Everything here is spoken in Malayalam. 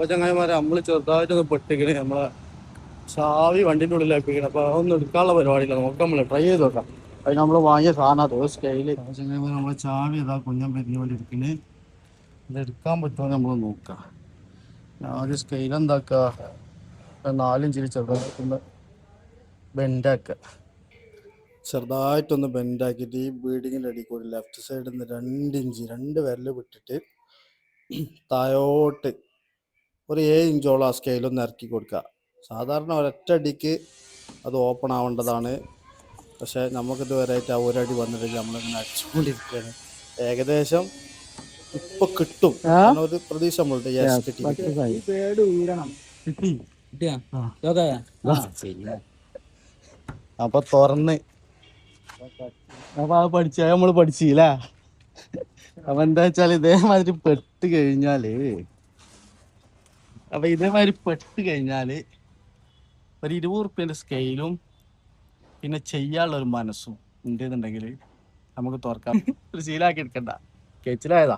അപ്പൊ ചങ്ങായിമാരെ നമ്മള് ചെറുതായിട്ടൊന്ന് പെട്ടിക്കണേ. നമ്മളെ ചാവി വണ്ടിന്റെ ഉള്ളിലാക്കിക്കണം. അപ്പൊ അതൊന്നും എടുക്കാനുള്ള പരിപാടിയില്ല. നോക്കാം, നമ്മള് ട്രൈ ചെയ്ത് നോക്കാം. അത് നമ്മൾ വാങ്ങിയ സാധനം അതോ സ്കെയില്. ചങ്ങായിമാരെ നമ്മളെ ചാവി ഏതാ കുഞ്ഞൻ പെരിഞ്ഞ പോലെ ഇരിക്കണേ. ഇത് എടുക്കാൻ പറ്റുമോ നമ്മൾ നോക്കാം. ആദ്യം സ്കെയിൽ എന്താക്കുക, 4 ഇഞ്ചിൽ ചെറുതായിട്ടൊന്ന് ബെൻഡാക്കുക. ചെറുതായിട്ടൊന്ന് ബെൻഡാക്കിയിട്ട് ഈ ബീഡിങ്ങിൻ്റെ അടിയിൽ കൂടി ലെഫ്റ്റ് സൈഡിൽ നിന്ന് 2 ഇഞ്ച് 2 വിരൽ വിട്ടിട്ട് താഴോട്ട് ഒരു 7 ഇഞ്ചോളം ആ സ്കെയിലൊന്ന് ഇറക്കി കൊടുക്കുക. സാധാരണ ഒരൊറ്റ അടിക്ക് അത് ഓപ്പൺ ആവേണ്ടതാണ്. പക്ഷേ നമുക്കിത് വരെയായിട്ട് ആ ഒരടി വന്നിട്ട് നമ്മളിങ്ങനെ അടിച്ചുകൊണ്ടിരിക്കുകയാണ്. ഏകദേശം ഇപ്പൊ കിട്ടും ഒരു പ്രതീക്ഷ നമ്മളുടെ. കിട്ടി. അപ്പൊ തുറന്ന് അപ്പൊ അത് നമ്മള് പഠിച്ചില്ല. അപ്പൊ എന്താ വെച്ചാല് ഇതേമാതിരി പെട്ട് കഴിഞ്ഞാല് ഒരു 20 ഉറുപ്പ്യന്റെ സ്കെയിലും പിന്നെ ചെയ്യാനുള്ള ഒരു മനസ്സും ഉണ്ടെന്നുണ്ടെങ്കിൽ നമുക്ക് തുറക്കാം. ഒരു ശീലാക്കി എടുക്കണ്ട. കെച്ചിലായതാ.